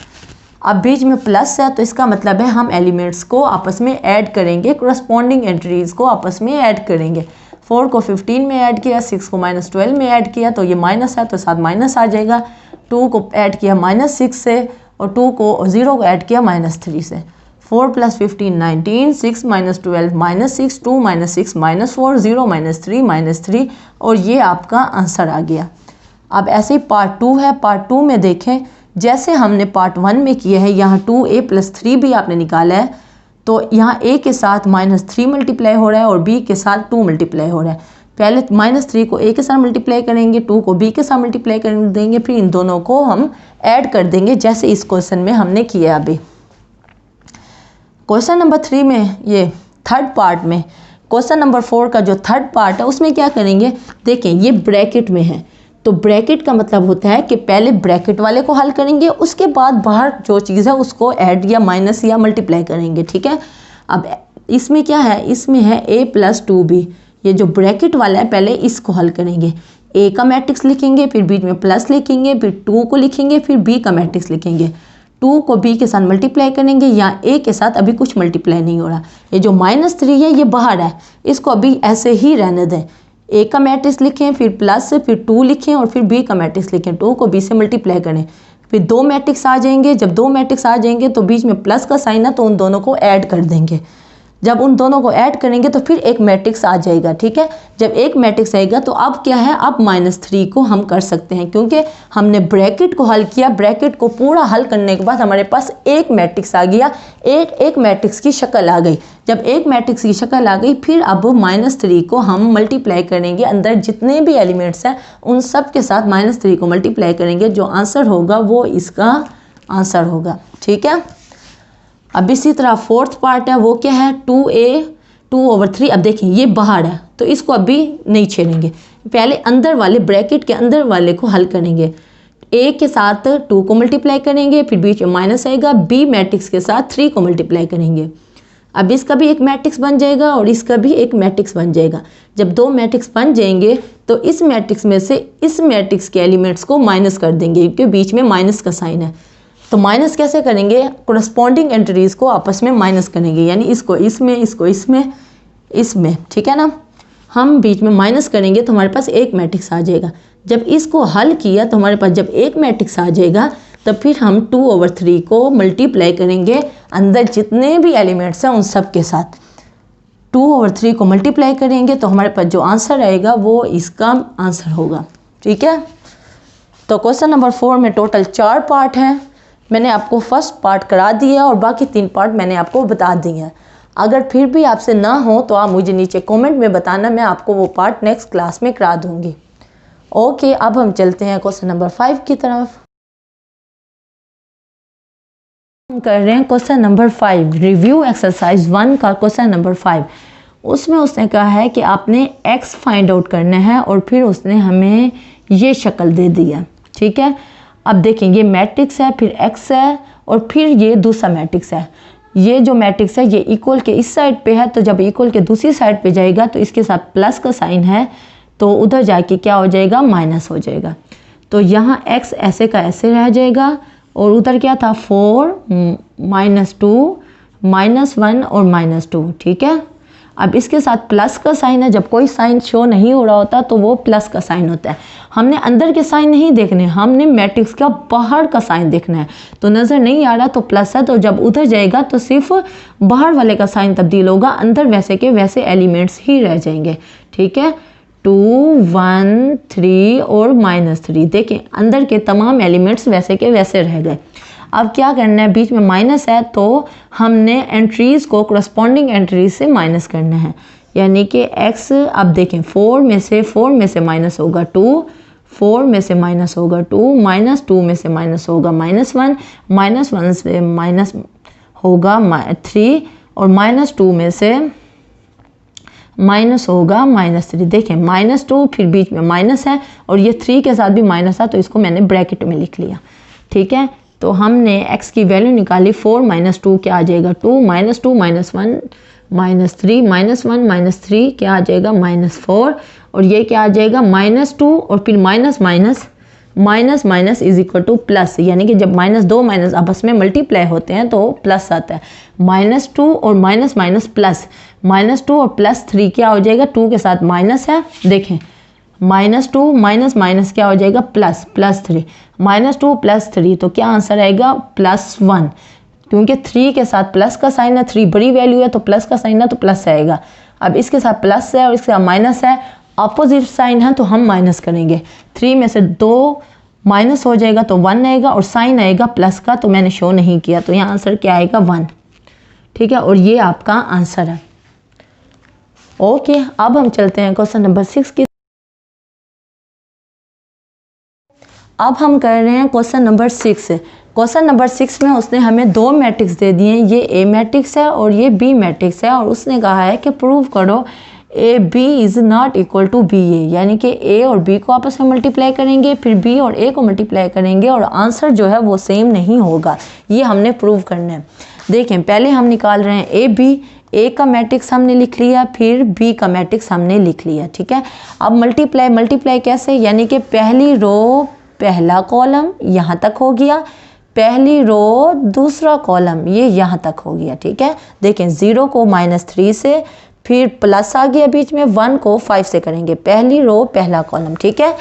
अब बीच में प्लस है तो इसका मतलब है हम एलिमेंट्स को आपस में ऐड करेंगे, कोरस्पॉन्डिंग एंट्रीज को आपस में ऐड करेंगे। 4 को 15 में ऐड किया, 6 को -12 में ऐड किया तो ये माइनस है तो साथ माइनस आ जाएगा। 2 को ऐड किया -6 से और 2 को 0 को ऐड किया -3 से। 4 + 15 19, 6 - 12 -6, 2 - 6 -4, 0 - 3 -3 और ये आपका आंसर आ गया। अब ऐसे ही पार्ट 2 है। पार्ट 2 में देखें जैसे हमने पार्ट 1 में किया है, यहाँ 2a + 3 भी आपने निकाला है तो यहाँ a के साथ -3 मल्टीप्लाई हो रहा है और b के साथ 2 मल्टीप्लाई हो रहा है। पहले -3 को a के साथ मल्टीप्लाई करेंगे, 2 को b के साथ मल्टीप्लाई कर देंगे, फिर इन दोनों को हम ऐड कर देंगे जैसे इस क्वेश्चन में हमने किया अभी। क्वेश्चन नंबर 3 में ये थर्ड पार्ट में, क्वेश्चन नंबर 4 का जो थर्ड पार्ट है उसमें क्या करेंगे, देखें ये ब्रैकेट में है तो ब्रैकेट का मतलब होता है कि पहले ब्रैकेट वाले को हल करेंगे, उसके बाद बाहर जो चीज़ है उसको ऐड या माइनस या मल्टीप्लाई करेंगे, ठीक है। अब इसमें क्या है, इसमें है a + 2b, ये जो ब्रैकेट वाला है पहले इसको हल करेंगे। a का मैट्रिक्स लिखेंगे, फिर बीच में प्लस लिखेंगे, फिर 2 को लिखेंगे, फिर b का मैट्रिक्स लिखेंगे। 2 को b के साथ मल्टीप्लाई करेंगे, यहाँ a के साथ अभी कुछ मल्टीप्लाई नहीं हो रहा। ये जो -3 है ये बाहर है, इसको अभी ऐसे ही रहने दें। a का मैट्रिक्स लिखें, फिर प्लस, फिर 2 लिखें और फिर b का मैट्रिक्स लिखें। 2 को b से मल्टीप्लाई करें, फिर 2 मैट्रिक्स आ जाएंगे। जब 2 मैट्रिक्स आ जाएंगे तो बीच में प्लस का साइन है तो उन दोनों को ऐड कर देंगे। जब उन दोनों को ऐड करेंगे तो फिर एक मैट्रिक्स आ जाएगा, ठीक है। जब एक मैट्रिक्स आएगा तो अब क्या है, अब -3 को हम कर सकते हैं क्योंकि हमने ब्रैकेट को हल किया। ब्रैकेट को पूरा हल करने के बाद हमारे पास एक मैट्रिक्स आ गया, एक मैट्रिक्स की शक्ल आ गई। जब एक मैट्रिक्स की शक्ल आ गई फिर अब -3 को हम मल्टीप्लाई करेंगे, अंदर जितने भी एलिमेंट्स हैं उन सब के साथ -3 को मल्टीप्लाई करेंगे। जो आंसर होगा वो इसका आंसर होगा, ठीक है। अब इसी तरह फोर्थ पार्ट है वो क्या है, 2a 2/3। अब देखिए ये बाहर है तो इसको अभी नहीं छेड़ेंगे, पहले अंदर वाले ब्रैकेट के अंदर वाले को हल करेंगे। a के साथ 2 को मल्टीप्लाई करेंगे, फिर बीच में माइनस आएगा, b मैट्रिक्स के साथ 3 को मल्टीप्लाई करेंगे। अब इसका भी एक मैट्रिक्स बन जाएगा और इसका भी एक मैट्रिक्स बन जाएगा। जब 2 मैट्रिक्स बन जाएंगे तो इस मैट्रिक्स में से इस मैट्रिक्स के एलिमेंट्स को माइनस कर देंगे क्योंकि बीच में माइनस का साइन है। तो माइनस कैसे करेंगे, कोरस्पॉन्डिंग एंट्रीज को आपस में माइनस करेंगे, यानी इसको इसमें, इसको इसमें, इसमें, ठीक है ना। हम बीच में माइनस करेंगे तो हमारे पास एक मैट्रिक्स आ जाएगा। जब इसको हल किया तो हमारे पास जब एक मैट्रिक्स आ जाएगा तब फिर हम 2/3 को मल्टीप्लाई करेंगे अंदर जितने भी एलिमेंट्स हैं उन सब के साथ। 2/3 को मल्टीप्लाई करेंगे तो हमारे पास जो आंसर आएगा वो इसका आंसर होगा, ठीक है। तो क्वेश्चन नंबर 4 में टोटल 4 पार्ट हैं। मैंने आपको फर्स्ट पार्ट करा दिया और बाकी 3 पार्ट मैंने आपको बता दिए हैं। अगर फिर भी आपसे ना हो तो आप मुझे नीचे कमेंट में बताना, मैं आपको वो पार्ट नेक्स्ट क्लास में करा दूंगी। ओके, अब हम चलते हैं क्वेश्चन नंबर 5 की तरफ। हम कर रहे हैं क्वेश्चन नंबर 5, रिव्यू एक्सरसाइज 1 का क्वेश्चन नंबर 5। उसमें उसने कहा है कि आपने x फाइंड आउट करना है और फिर उसने हमें ये शक्ल दे दी है, ठीक है। अब देखें ये मैट्रिक्स है, फिर x है और फिर ये दूसरा मैट्रिक्स है। ये जो मैट्रिक्स है ये इक्वल के इस साइड पे है तो जब इक्वल के दूसरी साइड पे जाएगा तो इसके साथ प्लस का साइन है तो उधर जाके क्या हो जाएगा, माइनस हो जाएगा। तो यहाँ x ऐसे का ऐसे रह जाएगा और उधर क्या था 4 -2 -1 और -2, ठीक है। अब इसके साथ प्लस का साइन है, जब कोई साइन शो नहीं हो रहा होता तो वो प्लस का साइन होता है। हमने अंदर के साइन नहीं देखने, हमने मैट्रिक्स का बाहर का साइन देखना है। तो नज़र नहीं आ रहा तो प्लस है, तो जब उधर जाएगा तो सिर्फ बाहर वाले का साइन तब्दील होगा, अंदर वैसे के वैसे एलिमेंट्स ही रह जाएंगे, ठीक है। 2 1 3 और -3, देखें अंदर के तमाम एलिमेंट्स वैसे के वैसे रह गए। अब क्या करना है, बीच में माइनस है तो हमने एंट्रीज को कोरस्पॉन्डिंग एंट्रीज से माइनस करना है, यानी कि x, अब देखें 4 में से माइनस होगा 2, 4 में से माइनस होगा 2, -2 में से माइनस होगा -1, -1 से माइनस होगा 3 और -2 में से माइनस होगा -3। देखें -2 फिर बीच में माइनस है और ये 3 के साथ भी माइनस है तो इसको मैंने ब्रैकेट में लिख लिया, ठीक है। तो हमने x की वैल्यू निकाली, 4 - 2 क्या आ जाएगा 2, -2 -1 -3, -1 -3 क्या आ जाएगा -4 और ये क्या आ जाएगा -2 और फिर minus minus minus minus is equal to plus, यानी कि जब माइनस दो माइनस आपस में मल्टीप्लाई होते हैं तो प्लस आता है। -2 और माइनस माइनस प्लस, -2 और +3 क्या हो जाएगा, 2 के साथ माइनस है, देखें -2 माइनस माइनस क्या हो जाएगा +3, -2 +3 तो क्या आंसर आएगा +1, क्योंकि 3 के साथ प्लस का साइन है, 3 बड़ी वैल्यू है तो प्लस का साइन है तो प्लस आएगा। अब इसके साथ प्लस है और इसके साथ माइनस है, अपोजिट साइन है तो हम माइनस करेंगे, 3 में से 2 माइनस हो जाएगा तो 1 आएगा और साइन आएगा प्लस का, तो मैंने शो नहीं किया, तो यहाँ आंसर क्या आएगा 1, ठीक है, और ये आपका आंसर है। ओके, अब हम चलते हैं क्वेश्चन नंबर 6 की। अब हम कर रहे हैं क्वेश्चन नंबर 6। क्वेश्चन नंबर 6 में उसने हमें दो मैट्रिक्स दे दिए हैं, ये ए मैट्रिक्स है और ये बी मैट्रिक्स है, और उसने कहा है कि प्रूव करो A B is not equal to B A, यानी कि ए और बी को आपस में मल्टीप्लाई करेंगे, फिर बी और ए को मल्टीप्लाई करेंगे और आंसर जो है वो सेम नहीं होगा, ये हमने प्रूव करना है। देखें, पहले हम निकाल रहे हैं ए बी, ए का मैट्रिक्स हमने लिख लिया, फिर बी का मैट्रिक्स हमने लिख लिया, ठीक है। अब मल्टीप्लाई कैसे, यानी कि पहली रो पहला कॉलम यहाँ तक हो गया, पहली रो दूसरा कॉलम ये यहाँ तक हो गया, ठीक है। देखें, 0 को -3 से, फिर प्लस आ गया बीच में, 1 को 5 से करेंगे, पहली रो पहला कॉलम, ठीक है।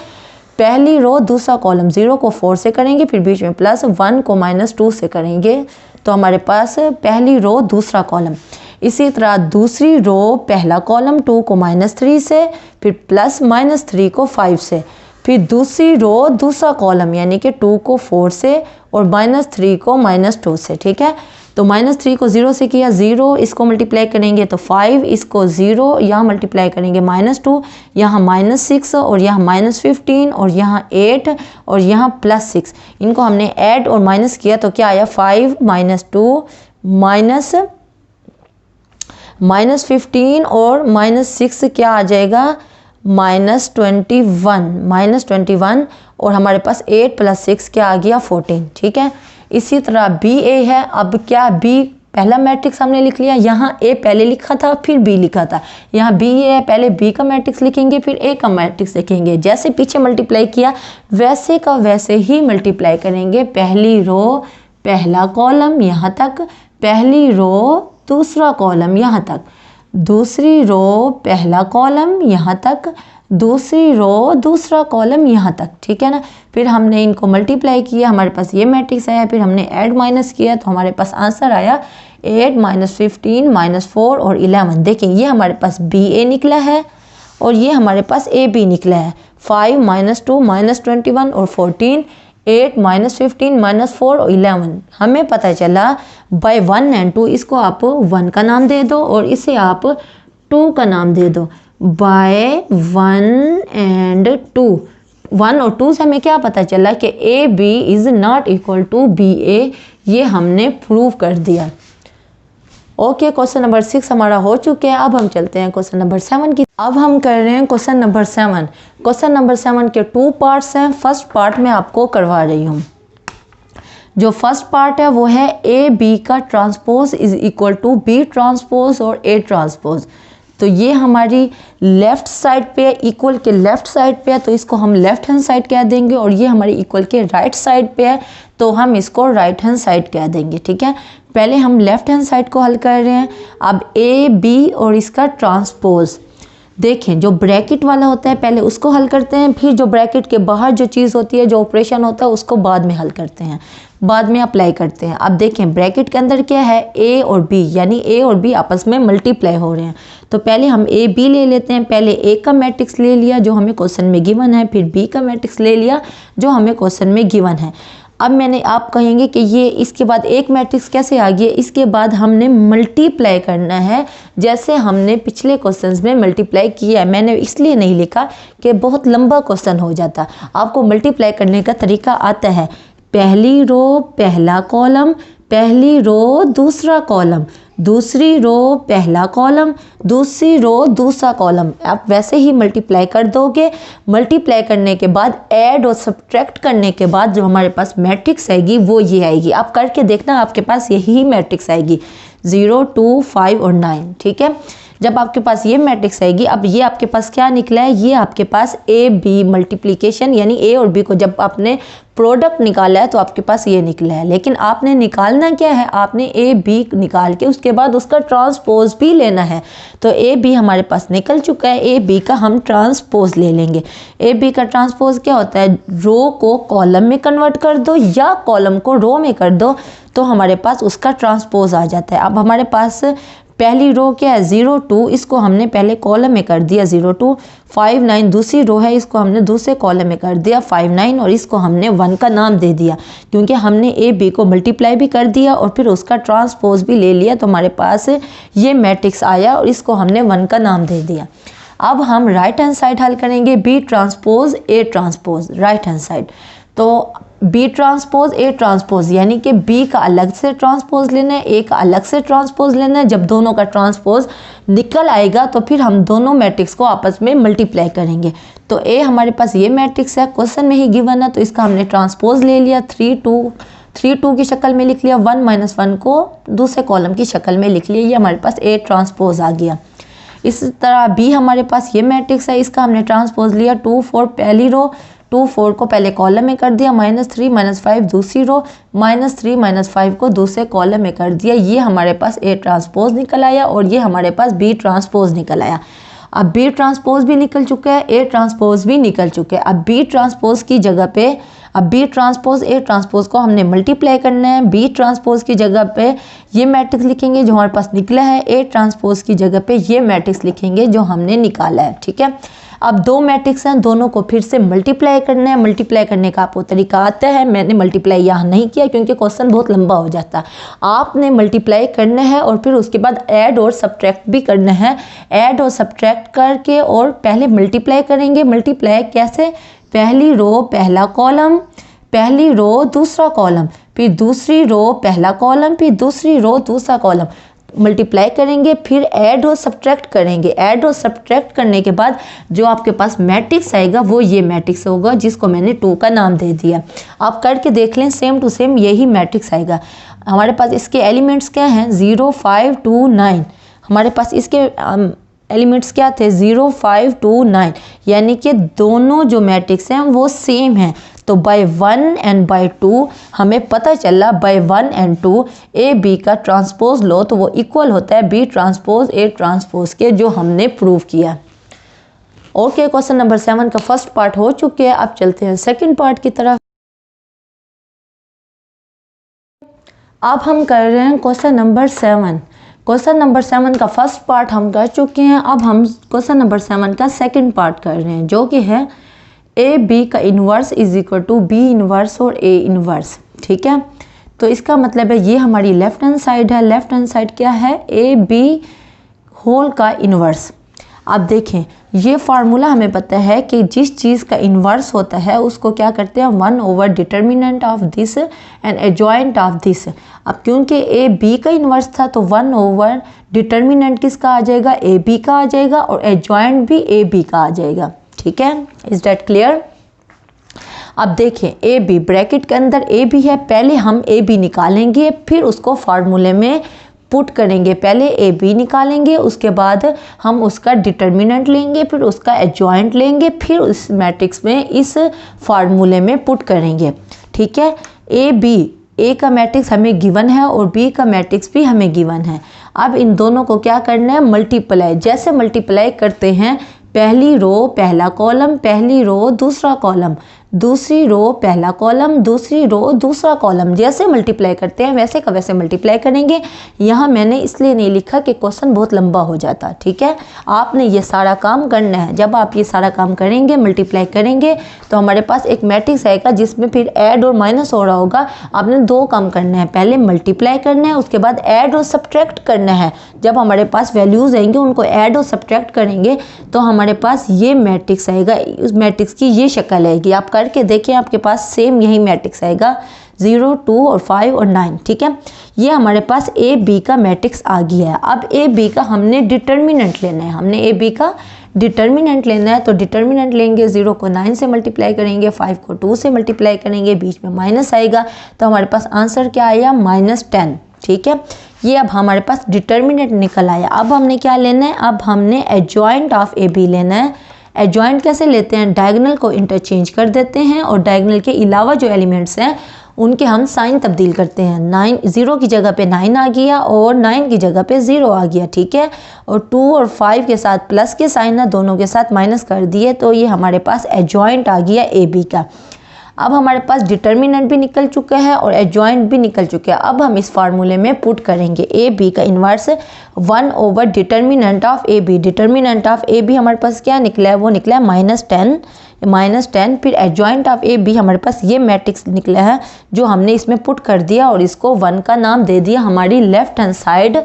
पहली रो दूसरा कॉलम, 0 को 4 से करेंगे, फिर बीच में प्लस, 1 को -2 से करेंगे, तो हमारे पास पहली रो दूसरा कॉलम। इसी तरह दूसरी रो पहला कॉलम, 2 को -3 से, फिर प्लस -3 को 5 से, फिर दूसरी रो दूसरा कॉलम यानी कि 2 को 4 से और -3 को -2 से, ठीक है। तो -3 को 0 से किया, 0 इसको मल्टीप्लाई करेंगे तो 5, इसको 0 यहाँ मल्टीप्लाई करेंगे -2, यहाँ -6 और यहाँ -15 और यहाँ 8 और यहाँ +6, इनको हमने ऐड और माइनस किया तो क्या आया 5 -2 -15 और -6 क्या आ जाएगा -21 और हमारे पास 8 + 6 क्या आ गया 14, ठीक है। इसी तरह बी ए है, अब क्या बी पहला मैट्रिक्स हमने लिख लिया, यहाँ ए पहले लिखा था फिर बी लिखा था, यहाँ बी ए है, पहले बी का मैट्रिक्स लिखेंगे फिर ए का मैट्रिक्स लिखेंगे, जैसे पीछे मल्टीप्लाई किया वैसे का वैसे ही मल्टीप्लाई करेंगे, पहली रो पहला कॉलम यहाँ तक, पहली रो दूसरा कॉलम यहाँ तक, दूसरी रो पहला कॉलम यहाँ तक, दूसरी रो दूसरा कॉलम यहाँ तक, ठीक है ना। फिर हमने इनको मल्टीप्लाई किया, हमारे पास ये मैट्रिक्स आया, फिर हमने ऐड माइनस किया तो हमारे पास आंसर आया 8 -15 -4 और 11। देखिए, ये हमारे पास बी ए निकला है और ये हमारे पास ए बी निकला है, 5 -2 -21 और 14, 8 -15 -4 और 11। हमें पता चला बाय 1 एंड 2, इसको आप 1 का नाम दे दो और इसे आप 2 का नाम दे दो, बाय 1 एंड 2। 1 और 2 से हमें क्या पता चला कि A B is not equal to B A, ये हमने प्रूव कर दिया। ओके, क्वेश्चन नंबर 6 हमारा हो चुके हैं। अब हम चलते हैं क्वेश्चन नंबर 7 की। अब हम कर रहे हैं क्वेश्चन नंबर 7। क्वेश्चन नंबर 7 के 2 पार्ट्स हैं। फर्स्ट पार्ट में आपको करवा रही हूँ। जो फर्स्ट पार्ट है वो है ए बी का transpose is equal to B transpose और ए ट्रांसपोज। तो ये हमारी लेफ्ट साइड पे, इक्वल के लेफ्ट साइड पे है तो इसको हम लेफ्ट हैंड साइड कह देंगे, और ये हमारी इक्वल के राइट साइड पे है तो हम इसको राइट हैंड साइड कह देंगे, ठीक है। पहले हम लेफ्ट हैंड साइड को हल कर रहे हैं। अब ए बी और इसका ट्रांसपोज, देखें जो ब्रैकेट वाला होता है पहले उसको हल करते हैं, फिर जो ब्रैकेट के बाहर जो चीज़ होती है, जो ऑपरेशन होता है, उसको बाद में हल करते हैं, बाद में अप्लाई करते हैं। अब देखें ब्रैकेट के अंदर क्या है, ए और बी, यानी ए और बी आपस में मल्टीप्लाई हो रहे हैं। तो पहले हम ए बी ले लेते हैं। पहले ए का मैट्रिक्स ले लिया जो हमें क्वेश्चन में गिवन है, फिर बी का मैट्रिक्स ले लिया जो हमें क्वेश्चन में गिवन है। अब मैंने, आप कहेंगे कि ये इसके बाद एक मैट्रिक्स कैसे आ गया, इसके बाद हमने मल्टीप्लाई करना है जैसे हमने पिछले क्वेश्चंस में मल्टीप्लाई किया है। मैंने इसलिए नहीं लिखा कि बहुत लंबा क्वेश्चन हो जाता। आपको मल्टीप्लाई करने का तरीका आता है, पहली रो पहला कॉलम, पहली रो दूसरा कॉलम, दूसरी रो पहला कॉलम, दूसरी रो दूसरा कॉलम। आप वैसे ही मल्टीप्लाई कर दोगे। मल्टीप्लाई करने के बाद ऐड और सब्ट्रैक्ट करने के बाद जो हमारे पास मैट्रिक्स आएगी वो ये आएगी। आप करके देखना, आपके पास यही मैट्रिक्स आएगी 0 2 5 और 9, ठीक है। जब आपके पास ये मैट्रिक्स आएगी, अब ये आपके पास क्या निकला है, ये आपके पास ए बी मल्टीप्लिकेशन यानी ए और बी को जब आपने प्रोडक्ट निकाला है तो आपके पास ये निकला है। लेकिन आपने निकालना क्या है, आपने ए बी निकाल के उसके बाद उसका ट्रांसपोज भी लेना है। तो ए बी हमारे पास निकल चुका है, ए बी का हम ट्रांसपोज ले लेंगे। ए बी का ट्रांसपोज क्या होता है, रो को कॉलम में कन्वर्ट कर दो या कॉलम को रो में कर दो तो हमारे पास उसका ट्रांसपोज आ जाता है। अब हमारे पास पहली रो क्या है 0 2, इसको हमने पहले कॉलम में कर दिया 0 2। 5 9 दूसरी रो है, इसको हमने दूसरे कॉलम में कर दिया 5 9 और इसको हमने 1 का नाम दे दिया क्योंकि हमने ए बी को मल्टीप्लाई भी कर दिया और फिर उसका ट्रांसपोज भी ले लिया। तो हमारे पास ये मैट्रिक्स आया और इसको हमने 1 का नाम दे दिया। अब हम राइट हैंड साइड हल करेंगे, B transpose A transpose right hand side. तो बी ट्रांसपोज ए ट्रांसपोज यानी कि बी का अलग से ट्रांसपोज लेना है, ए का अलग से ट्रांसपोज लेना है। जब दोनों का ट्रांसपोज निकल आएगा तो फिर हम दोनों मैट्रिक्स को आपस में मल्टीप्लाई करेंगे। तो ए हमारे पास ये मैट्रिक्स है, क्वेश्चन में ही गिवन है तो इसका हमने ट्रांसपोज ले लिया 3 2 की शक्ल में लिख लिया, 1 -1 को दूसरे कॉलम की शक्ल में लिख लिया। ये हमारे पास ए ट्रांसपोज आ गया। इस तरह बी हमारे पास ये मैट्रिक्स है, इसका हमने ट्रांसपोज लिया 2 4 पहली रो, 2 4 को पहले कॉलम में कर दिया, -3 -5 दूसरी रो, -3 -5 को दूसरे कॉलम में कर दिया। ये हमारे पास ए ट्रांसपोज निकल आया और ये हमारे पास बी ट्रांसपोज निकल आया। अब बी ट्रांसपोज भी निकल चुका है, ए ट्रांसपोज भी निकल चुके हैं। अब बी ट्रांसपोज की जगह पे अब बी ट्रांसपोज ए ट्रांसपोज को हमने मल्टीप्लाई करना है। बी ट्रांसपोज की जगह पे ये मैट्रिक्स लिखेंगे जो हमारे पास निकला है, ए ट्रांसपोज की जगह पे ये मैट्रिक्स लिखेंगे जो हमने निकाला है। ठीक है, अब दो मैट्रिक्स हैं, दोनों को फिर से मल्टीप्लाई करना है। मल्टीप्लाई करने का आपको तरीका आता है, मैंने मल्टीप्लाई यहाँ नहीं किया क्योंकि क्वेश्चन बहुत लंबा हो जाता है। आपने मल्टीप्लाई करना है और फिर उसके बाद ऐड और सब्ट्रैक्ट भी करना है। ऐड और सब्ट्रैक्ट करके और पहले मल्टीप्लाई करेंगे। मल्टीप्लाई कैसे, पहली रो पहला कॉलम, पहली रो दूसरा कॉलम, फिर दूसरी रो पहला कॉलम, फिर दूसरी रो दूसरा कॉलम, मल्टीप्लाई करेंगे, फिर ऐड और सब्ट्रैक्ट करेंगे। ऐड और सब्ट्रैक्ट करने के बाद जो आपके पास मैट्रिक्स आएगा वो ये मैट्रिक्स होगा जिसको मैंने 2 का नाम दे दिया। आप करके देख लें, सेम टू सेम यही मैट्रिक्स आएगा। हमारे पास इसके एलिमेंट्स क्या हैं, 0 5 2 9। हमारे पास इसके एलिमेंट्स क्या थे, 0 5 2 9, यानी कि दोनों जो मैट्रिक्स हैं वो सेम हैं। तो बाय 1 एंड बाय 2 हमें पता चला बाय 1 एंड 2 ए बी का ट्रांसपोज लो तो वो इक्वल होता है बी ट्रांसपोज ए ट्रांसपोज के, जो हमने प्रूव किया। ओके, क्वेश्चन नंबर 7 का फर्स्ट पार्ट हो चुके हैं। अब चलते हैं सेकंड पार्ट की तरफ। अब हम कर रहे हैं क्वेश्चन नंबर 7। क्वेश्चन नंबर 7 का फर्स्ट पार्ट हम कर चुके हैं। अब हम क्वेश्चन नंबर 7 का सेकंड पार्ट कर रहे हैं जो कि है ए बी का inverse is equal to B inverse और ए इन्वर्स। ठीक है, तो इसका मतलब है ये हमारी लेफ्ट हैंड साइड है। लेफ्ट हैंड साइड क्या है, ए बी होल का इन्वर्स। आप देखें, ये फार्मूला हमें पता है कि जिस चीज़ का इन्वर्स होता है उसको क्या करते हैं, 1 over determinant of this and adjoint of this. अब क्योंकि ए बी का इन्वर्स था तो 1 ओवर डिटर्मिनेंट किसका आ जाएगा, ए बी का आ जाएगा और एडजॉइंट भी ए बी का आ जाएगा। ठीक है, इज दैट क्लियर। अब देखें, ए बी ब्रैकेट के अंदर ए बी है, पहले हम ए बी निकालेंगे फिर उसको फार्मूले में पुट करेंगे। पहले ए बी निकालेंगे, उसके बाद हम उसका डिटर्मिनेंट लेंगे, फिर उसका एडजॉइंट लेंगे, फिर उस मैट्रिक्स में इस फार्मूले में पुट करेंगे। ठीक है, ए बी, ए का मैट्रिक्स हमें गिवन है और बी का मैट्रिक्स भी हमें गिवन है। अब इन दोनों को क्या करना है, मल्टीप्लाई। जैसे मल्टीप्लाई करते हैं, पहली रो पहला कॉलम, पहली रो दूसरा कॉलम, दूसरी रो पहला कॉलम, दूसरी रो दूसरा कॉलम, जैसे मल्टीप्लाई करते हैं वैसे का वैसे मल्टीप्लाई करेंगे। यहाँ मैंने इसलिए नहीं लिखा कि क्वेश्चन बहुत लंबा हो जाता। ठीक है, आपने ये सारा काम करना है। जब आप ये सारा काम करेंगे, मल्टीप्लाई करेंगे, तो हमारे पास एक मैट्रिक्स आएगा जिसमें फिर ऐड और माइनस हो रहा होगा। आपने 2 काम करना है, पहले मल्टीप्लाई करना है, उसके बाद ऐड और सब्ट्रैक्ट करना है। जब हमारे पास वैल्यूज़ आएंगे उनको ऐड और सब्ट्रैक्ट करेंगे तो हमारे पास ये मैट्रिक्स आएगा। उस मैट्रिक्स की ये शक्ल आएगी। आप करके देखें, आपके पास सेम यही मैट्रिक्स आएगा, 0 2 और 5 और 9। ठीक है, ये हमारे पास ए बी का मैट्रिक्स आ गया है। अब ए बी का हमने डिटर्मिनेंट लेना है। हमने ए बी का डिटर्मिनेंट लेना है तो डिटर्मिनेंट लेंगे, 0 को 9 से मल्टीप्लाई करेंगे, 5 को 2 से मल्टीप्लाई करेंगे, बीच में माइनस आएगा तो हमारे पास आंसर क्या आया, -10। ठीक है, ये अब हमारे पास डिटर्मिनेंट निकल आया। अब हमने क्या लेना है, अब हमने एडजॉइंट ऑफ ए बी लेना है। एडजॉइंट कैसे लेते हैं, डायगोनल को इंटरचेंज कर देते हैं और डायगोनल के अलावा जो एलिमेंट्स हैं उनके हम साइन तब्दील करते हैं। 9 0 की जगह पे 9 आ गया और 9 की जगह पे 0 आ गया, ठीक है। और 2 और 5 के साथ प्लस के साइन है, दोनों के साथ माइनस कर दिए, तो ये हमारे पास एडजॉइंट आ गया ए बी का। अब हमारे पास डिटर्मिनेंट भी निकल चुका है और एडजॉइंट भी निकल चुका है। अब हम इस फार्मूले में पुट करेंगे ए बी का inverse 1 over determinant of A B. Determinant of A B हमारे पास क्या निकला है, वो निकला है -10। फिर एडजॉइंट ऑफ ए बी हमारे पास ये मैट्रिक्स निकला है जो हमने इसमें पुट कर दिया और इसको 1 का नाम दे दिया। हमारी लेफ्ट हैंड साइड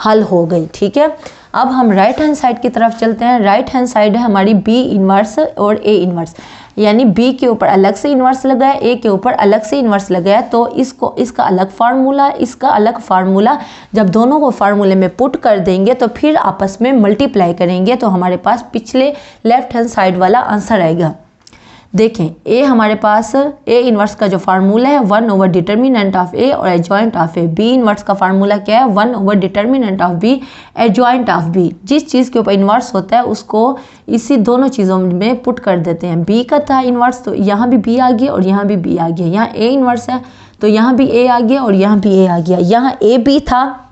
हल हो गई, ठीक है। अब हम राइट हैंड साइड की तरफ चलते हैं। राइट हैंड साइड है हमारी बी इन्वर्स और ए इन्वर्स, यानी बी के ऊपर अलग से इन्वर्स लगाया, ए के ऊपर अलग से इन्वर्स लगाया, तो इसका अलग फार्मूला, इसका अलग फार्मूला। जब दोनों को फार्मूले में पुट कर देंगे तो फिर आपस में मल्टीप्लाई करेंगे तो हमारे पास पिछले लेफ्ट हैंड साइड वाला आंसर आएगा। देखें, ए हमारे पास ए इन्वर्स का जो फार्मूला है 1 ओवर डिटर्मिनेंट ऑफ ए और adjoint of A. B inverse का फार्मूला क्या है, 1 over determinant of B adjoint of B. जिस चीज़ के ऊपर इन्वर्स होता है उसको इसी दोनों चीज़ों में पुट कर देते हैं। बी का था इन्वर्स तो यहाँ भी बी आ गया और यहाँ भी बी आ गया। यहाँ ए इन्वर्स है तो यहाँ भी ए आ गया और यहाँ भी ए आ गया। यहाँ ए बी था,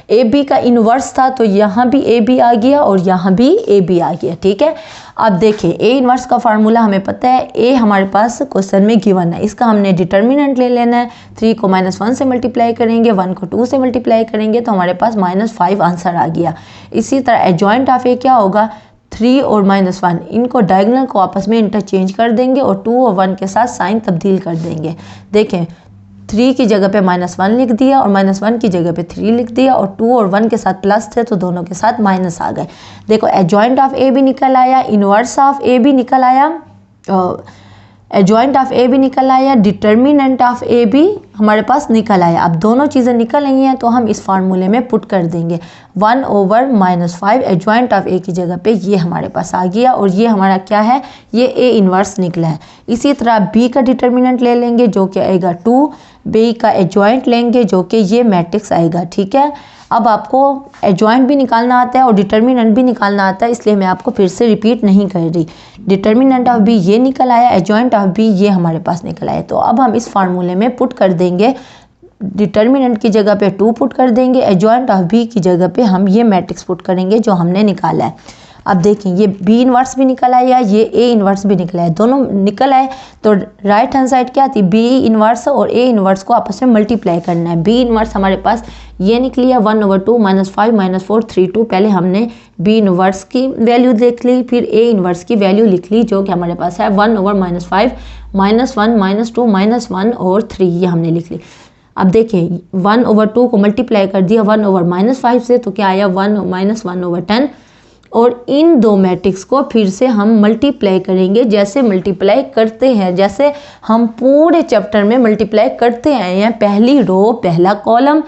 ए बी का इन्वर्स था तो यहाँ भी ए बी आ गया और यहाँ भी ए बी आ गया, ठीक है। अब देखें, ए इन्वर्स का फार्मूला हमें पता है, ए हमारे पास क्वेश्चन में गिवन है, इसका हमने डिटर्मिनेंट ले लेना है। 3 को -1 से मल्टीप्लाई करेंगे, 1 को 2 से मल्टीप्लाई करेंगे तो हमारे पास -5 आंसर आ गया। इसी तरह एडजॉइंट ऑफ ए क्या होगा, 3 और -1 इनको डायगोनल को आपस में इंटरचेंज कर देंगे और 2 और 1 के साथ साइन तब्दील कर देंगे। देखें, 3 की जगह पे -1 लिख दिया और -1 की जगह पे 3 लिख दिया और 2 और 1 के साथ प्लस थे तो दोनों के साथ माइनस आ गए। देखो, एडजॉइंट ऑफ ए भी निकल आया, इन्वर्स ऑफ ए भी निकल आया, एडजॉइंट ऑफ ए भी निकल आया, डिटर्मिनेंट ऑफ ए भी हमारे पास निकल आया। अब दोनों चीज़ें निकल आई हैं तो हम इस फार्मूले में पुट कर देंगे 1 ओवर -5 एडजॉइंट ऑफ ए की जगह पे ये हमारे पास आ गया और ये हमारा क्या है, ये ए इन्वर्स निकला है। इसी तरह बी का डिटर्मिनेंट ले लेंगे जो कि आएगा 2, बी का एडजॉइंट लेंगे जो कि ये मैट्रिक्स आएगा, ठीक है। अब आपको एडजॉइंट भी निकालना आता है और डिटर्मिनेंट भी निकालना आता है, इसलिए मैं आपको फिर से रिपीट नहीं कर रही। डिटर्मिनेंट ऑफ बी ये निकल आया, एडजॉइंट ऑफ बी ये हमारे पास निकल आया। तो अब हम इस फार्मूले में पुट कर देंगे, डिटर्मिनेंट की जगह पे 2 पुट कर देंगे, एडजॉइंट ऑफ बी की जगह पे हम ये मैट्रिक्स पुट करेंगे जो हमने निकाला है। अब देखें, ये बी इन्वर्स भी निकल आया, ये ए इन्वर्स भी निकला है, दोनों निकल आए तो राइट हैंड साइड क्या थी, बी इन्वर्स और ए इन्वर्स को आपस में मल्टीप्लाई करना है। बी इन्वर्स हमारे पास ये निकली है 1 ओवर 2 -5 -4 3 2। पहले हमने बी इन्वर्स की वैल्यू देख ली, फिर ए इन्वर्स की वैल्यू लिख ली जो कि हमारे पास है 1 ओवर -5 -1 -2 -1 और 3, ये हमने लिख ली। अब देखें, 1 ओवर 2 को मल्टीप्लाई कर दिया 1 ओवर -5 से तो क्या आया 1 ओवर 10 और इन दो मैट्रिक्स को फिर से हम मल्टीप्लाई करेंगे जैसे मल्टीप्लाई करते हैं, जैसे हम पूरे चैप्टर में मल्टीप्लाई करते आए हैं। पहली रो पहला कॉलम,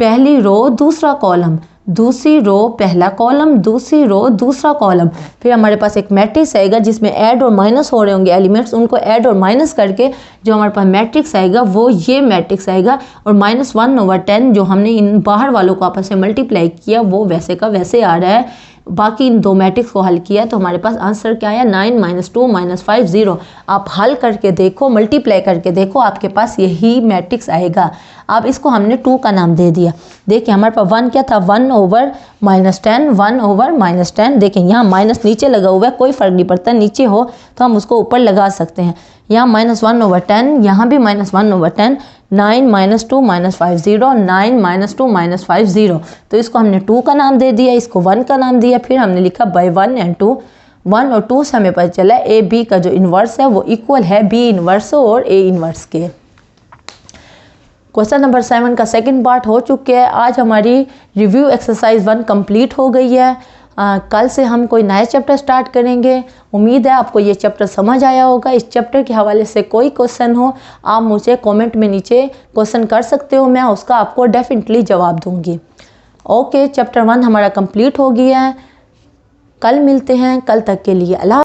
पहली रो दूसरा कॉलम, दूसरी रो पहला कॉलम, दूसरी रो दूसरा कॉलम, फिर हमारे पास एक मैट्रिक्स आएगा जिसमें ऐड और माइनस हो रहे होंगे एलिमेंट्स, उनको ऐड और माइनस करके जो हमारे पास मैट्रिक्स आएगा वो ये मैट्रिक्स आएगा। और -1 ओवर 10 जो हमने इन बाहर वालों को आपस में मल्टीप्लाई किया वो वैसे का वैसे आ रहा है। बाकी इन दो मैट्रिक्स को हल किया तो हमारे पास आंसर क्या आया 9 -2 -5 0। आप हल करके देखो, मल्टीप्लाई करके देखो, आपके पास यही मैट्रिक्स आएगा। अब इसको हमने 2 का नाम दे दिया। देखिए हमारे पास 1 क्या था 1 ओवर -10, 1 ओवर -10। देखें यहाँ माइनस नीचे लगा हुआ है, कोई फ़र्क नहीं पड़ता, नीचे हो तो हम उसको ऊपर लगा सकते हैं। यहाँ -1 ओवर 10, यहाँ भी -1 ओवर 10, 9 -2 -5 0, 9 -2 -5 0। तो इसको हमने 2 का नाम दे दिया, इसको 1 का नाम दिया, फिर हमने लिखा बाय 1 एंड 2। 1 और 2 से हमें पता चला ए बी का जो इन्वर्स है वो इक्वल है बी इन्वर्स और ए इन्वर्स के। क्वेश्चन नंबर 7 का सेकंड पार्ट हो चुके हैं। आज हमारी रिव्यू एक्सरसाइज 1 कंप्लीट हो गई है। कल से हम कोई नया चैप्टर स्टार्ट करेंगे। उम्मीद है आपको ये चैप्टर समझ आया होगा। इस चैप्टर के हवाले से कोई क्वेश्चन हो आप मुझे कमेंट में नीचे क्वेश्चन कर सकते हो, मैं उसका आपको डेफिनेटली जवाब दूंगी। ओके, चैप्टर 1 हमारा कंप्लीट हो गया है। कल मिलते हैं, कल तक के लिए अल्लाह।